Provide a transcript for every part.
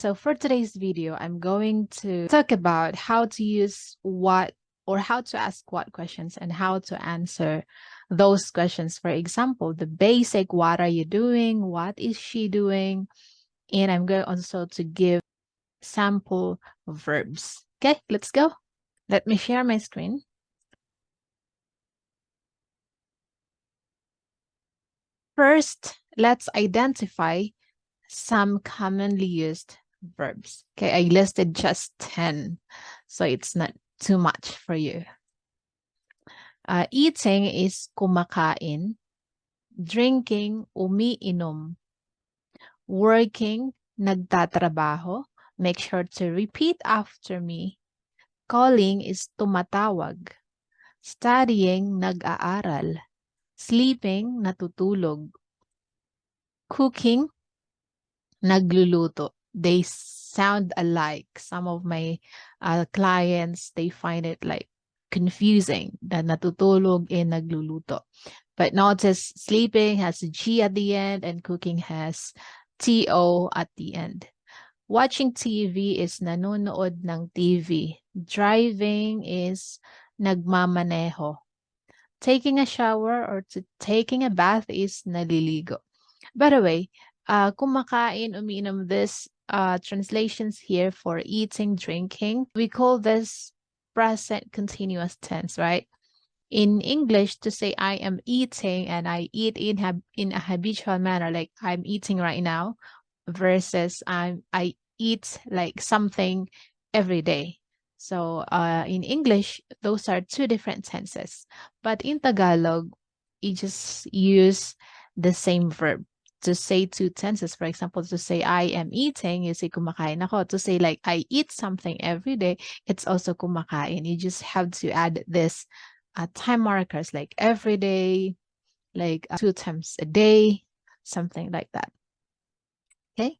So for today's video, I'm going to talk about how to use what or how to ask what questions and how to answer those questions. For example, the basic, what are you doing? What is she doing? And I'm going also to give sample verbs. Okay, let's go. Let me share my screen. First, let's identify some commonly used verbs. Okay, I listed just 10, so it's not too much for you. Eating is kumakain. Drinking, umiinom. Working, nagtatrabaho. Make sure to repeat after me. Calling is tumatawag. Studying, nag-aaral. Sleeping, natutulog. Cooking, nagluluto. They sound alike. Some of my clients, they find it like confusing that natutulog and nagluluto. But notice sleeping has a G at the end and cooking has TO at the end. Watching TV is nanonood ng TV. Driving is nagmamaneho. Taking a shower or taking a bath is naliligo. By the way, kumakain, umiinom, this translations here for eating, drinking. We call this present continuous tense, right? In English, to say I am eating and I eat in a habitual manner, like I'm eating right now, versus I eat like something every day. So in English, those are two different tenses. But in Tagalog, you just use the same verb to say two tenses. For example, to say I am eating, you say kumakain ako. To say like I eat something every day, it's also kumakain. You just have to add this time markers like every day, like 2 times a day, something like that. Okay,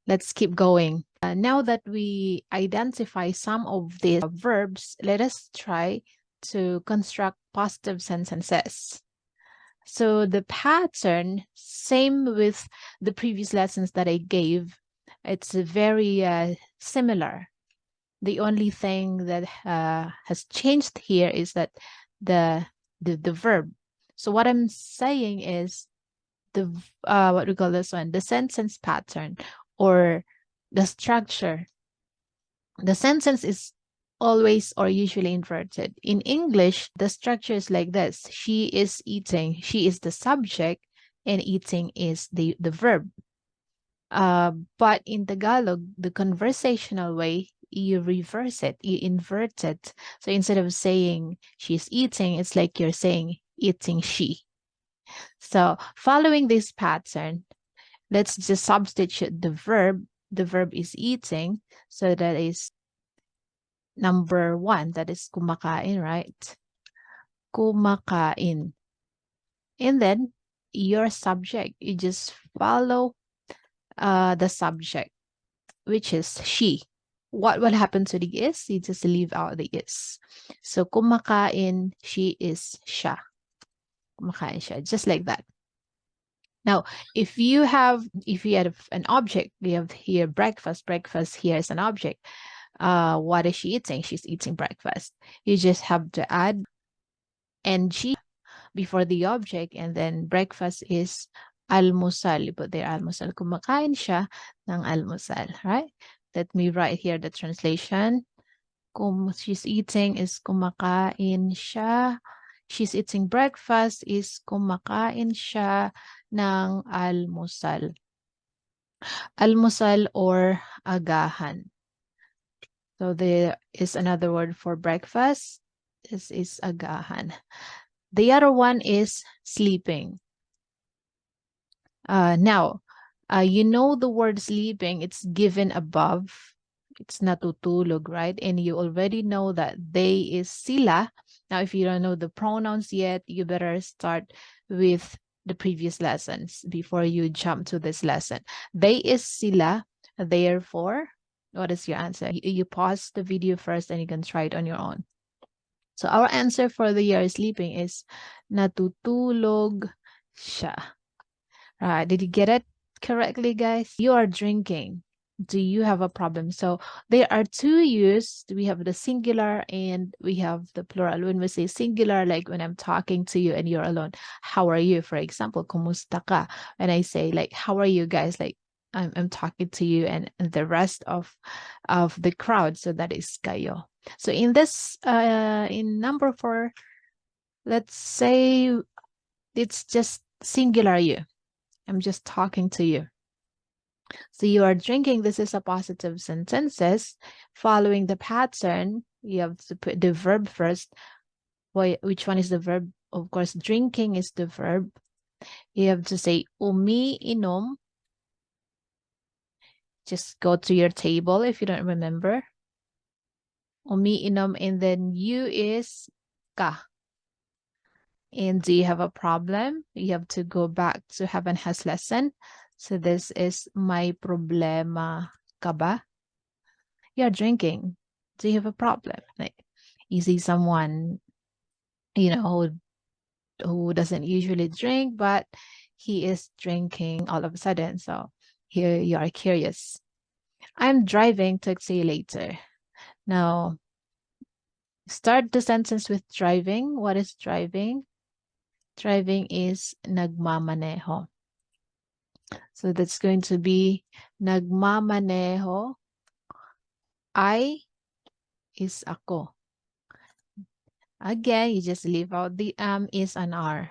let's keep going. Now that we identify some of the verbs, let us try to construct positive sentences. So the pattern, same with the previous lessons that I gave, it's very similar. The only thing that has changed here is that the verb. So what I'm saying is the what we call this one, the sentence pattern or the structure. The sentence is always or usually inverted. In English, the structure is like this. She is eating. She is the subject and eating is the verb. But in Tagalog, the conversational way, you reverse it, you invert it. So instead of saying she's eating, it's like you're saying eating she. So following this pattern, let's just substitute the verb. The verb is eating. So that is number 1, that is kumakain, right? Kumakain. And then your subject, you just follow the subject, which is she. What will happen to the is? You just leave out the is. So kumakain, she is siya. Kumakain siya, just like that. Now, if you have an object, we have here breakfast. Breakfast here is an object. What is she eating? She's eating breakfast. You just have to add ng before the object, and then breakfast is almusal. You put there almusal. Kumakain siya ng almusal, right? Let me write here the translation. She's eating is kumakain siya. She's eating breakfast is kumakain siya ng almusal. Almusal or agahan. So there is another word for breakfast. This is agahan. The other one is sleeping. Now, you know the word sleeping, it's given above. It's natutulog, right? And you already know that they is sila. Now, if you don't know the pronouns yet, you better start with the previous lessons before you jump to this lesson. They is sila, therefore, what is your answer? You pause the video first and you can try it on your own. So our answer for the year sleeping is natutulog siya. Right, did you get it correctly, guys? You are drinking. Do you have a problem? So there are two use. We have the singular and we have the plural. When we say singular, like when I'm talking to you and you're alone, how are you? For example, kumusta ka? And I say like, how are you guys? Like I'm talking to you and the rest of the crowd. So that is kayo. So in this in number 4, let's say it's just singular you. I'm just talking to you. So you are drinking. This is a positive sentences. Following the pattern, you have to put the verb first. Which one is the verb? Of course, drinking is the verb. You have to say umiinom. Just go to your table if you don't remember. Umiinom, and then you is ka. And do you have a problem? You have to go back to Heaven Has Lesson. So this is my problema ka ba? You're drinking. Do you have a problem? Like you see someone, who doesn't usually drink, but he is drinking all of a sudden. So here you are curious. I'm driving. Talk to you later. Now, start the sentence with driving. What is driving? Driving is nagmamaneho. So that's going to be nagmamaneho. I is ako. Again, you just leave out the is an R.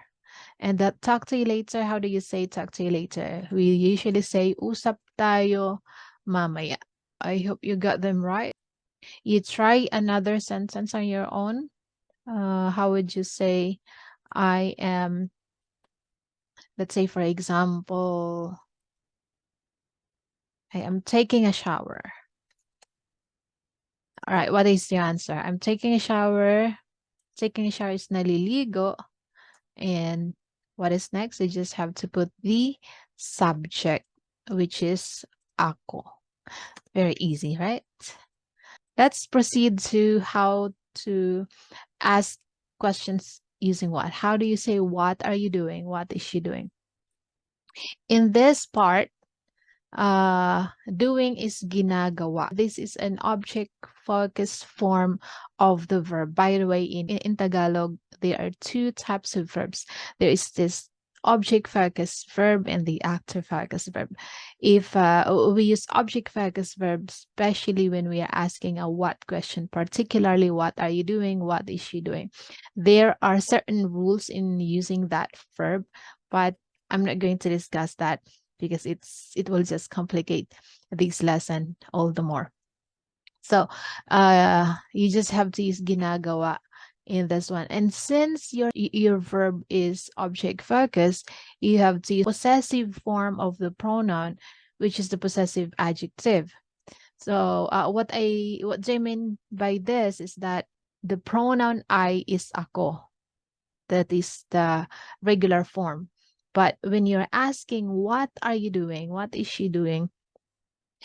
And that talk to you later, how do you say talk to you later? We usually say usap tayo mamaya. I hope you got them right. You try another sentence on your own. How would you say I am, let's say for example, I am taking a shower. All right, what is the answer? I'm taking a shower. Taking a shower is naliligo. And what is next? You just have to put the subject, which is ako. Very easy, right? Let's proceed to how to ask questions using what. How do you say, what are you doing? What is she doing? In this part, doing is ginagawa. This is an object focused form of the verb. By the way, in Tagalog, there are two types of verbs. There is this object focused verb and the actor focused verb. If we use object focused verb, especially when we are asking a what question, particularly what are you doing, what is she doing, there are certain rules in using that verb, but I'm not going to discuss that because it will just complicate this lesson all the more. So you just have to use ginagawa in this one. And since your verb is object focused, you have to use possessive form of the pronoun, which is the possessive adjective. So what I mean by this is that the pronoun I is ako. That is the regular form. But when you're asking, what are you doing? What is she doing?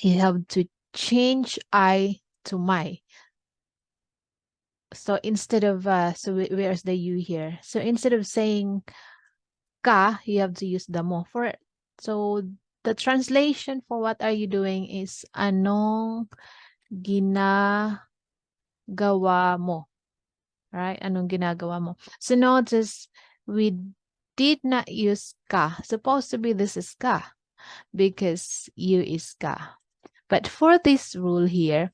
You have to change I to my. So instead of, where's the you here? So instead of saying ka, you have to use the mo for it. So the translation for what are you doing is anong ginagawa mo. Right? Anong ginagawa mo. So notice we did not use ka. Supposed to be this is ka because you is ka. But for this rule here,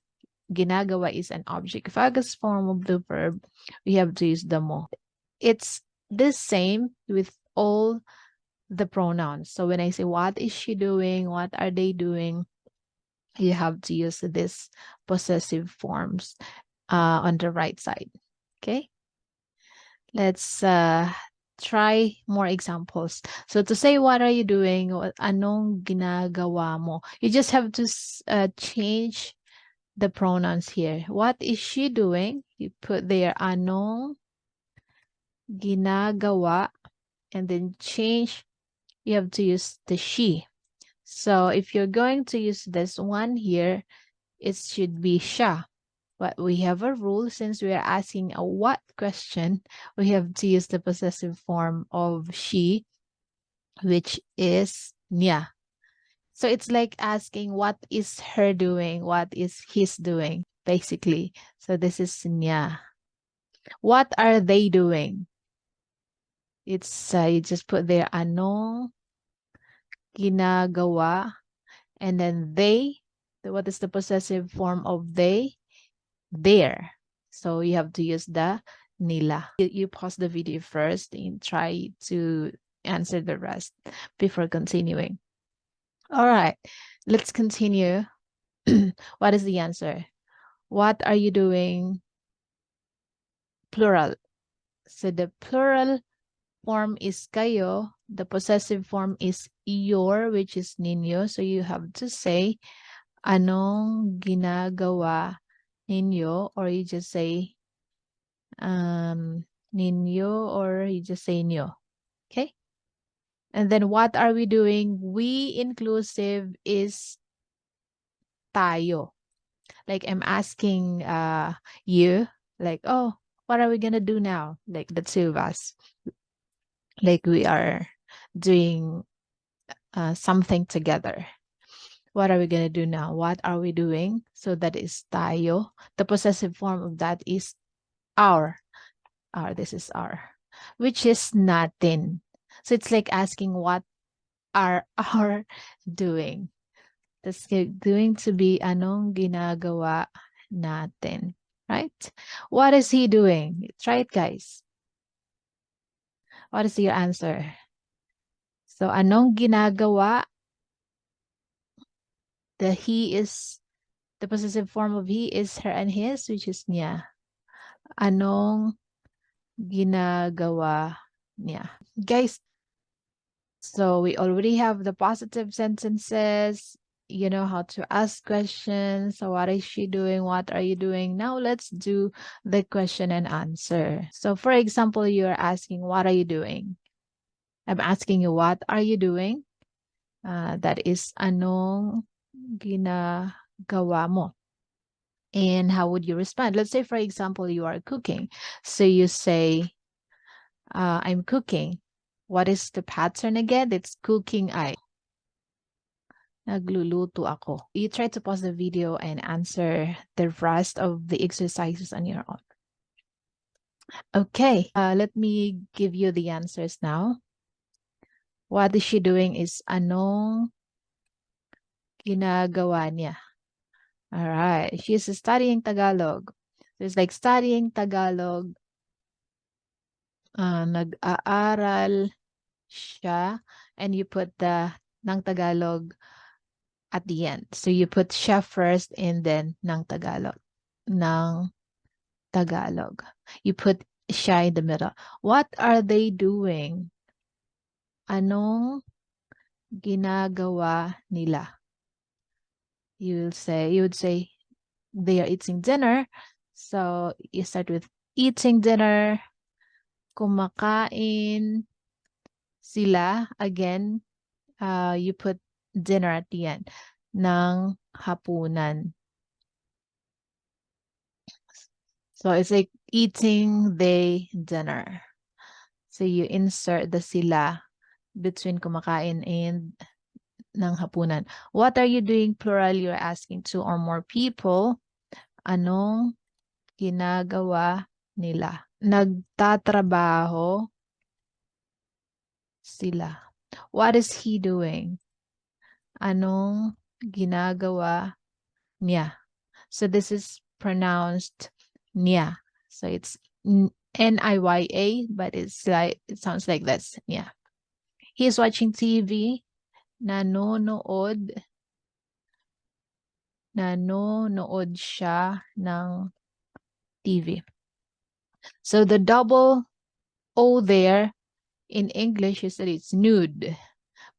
ginagawa is an object focused form of the verb. We have to use the mo. It's the same with all the pronouns. So when I say what is she doing, what are they doing, you have to use this possessive forms on the right side. Okay. Let's try more examples. So to say, what are you doing? Anong ginagawa mo? You just have to change the pronouns here. What is she doing? You put there anong ginagawa and then change. You have to use the she. So if you're going to use this one here, it should be siya. But we have a rule since we are asking a what question, we have to use the possessive form of she, which is niya. So it's like asking what is her doing, what is his doing, basically. So this is niya. What are they doing? It's you just put there ano ginagawa, and then they. What is the possessive form of they? There. So you have to use the nila. You pause the video first and try to answer the rest before continuing. All right, let's continue. What is the answer? What are you doing? Plural. So the plural form is kayo. The possessive form is your, which is ninyo. So you have to say, anong ginagawa ninyo? Or you just say, ninyo, or you just say nyo. Okay? And then what are we doing? We inclusive is tayo. Like I'm asking you, like, oh, what are we gonna do now? Like the two of us. Like we are doing something together. What are we gonna do now? What are we doing? So that is tayo. The possessive form of that is our. Our, this is our. Which is natin. So it's like asking what are our doing. That's going to be anong ginagawa natin. Right? What is he doing? Try it, guys. What is your answer? So, anong ginagawa? The he is, the possessive form of he is her and his, which is niya. Anong ginagawa niya? Guys, so we already have the positive sentences. You know how to ask questions. So what is she doing? What are you doing? Now let's do the question and answer. So for example, you're asking, what are you doing? I'm asking you, what are you doing? That is anong ginagawa mo? And how would you respond? Let's say, for example, you are cooking. So you say, I'm cooking. What is the pattern again? It's cooking I. Nagluluto ako. You try to pause the video and answer the rest of the exercises on your own. Okay, let me give you the answers now. What is she doing is anong ginagawa niya? All right, she's studying Tagalog. So it's like studying Tagalog. Nag-aaral siya, and you put the ng Tagalog at the end. So you put siya first and then ng Tagalog. Ng Tagalog. You put siya in the middle. What are they doing? Anong ginagawa nila? You would say they are eating dinner. So you start with eating dinner. Kumakain sila. Again, you put dinner at the end. Ng hapunan. So it's like eating they dinner. So you insert the sila between kumakain and ng hapunan. What are you doing? Plural, you're asking two or more people. Anong ginagawa nila? Nagtatrabaho sila. What is he doing? Anong ginagawa niya? So this is pronounced niya. So it's N-I-Y-A, but it's like, it sounds like this. Yeah. He's watching TV. Nanonood siya ng TV. So the double O there in English, you said it's nude,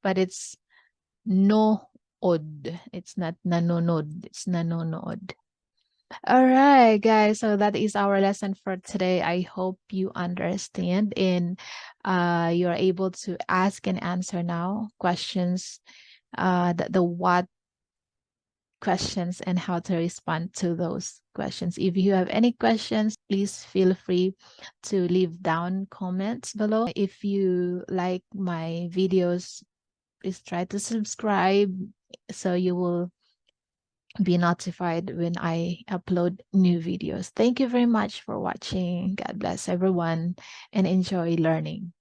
but it's no-od. It's not nanonod. It's nanonood. All right, guys. So that is our lesson for today. I hope you understand and you're able to ask and answer now questions, the what questions and how to respond to those questions. If you have any questions, please feel free to leave down comments below. If you like my videos, please try to subscribe so you will be notified when I upload new videos. Thank you very much for watching. God bless everyone and enjoy learning.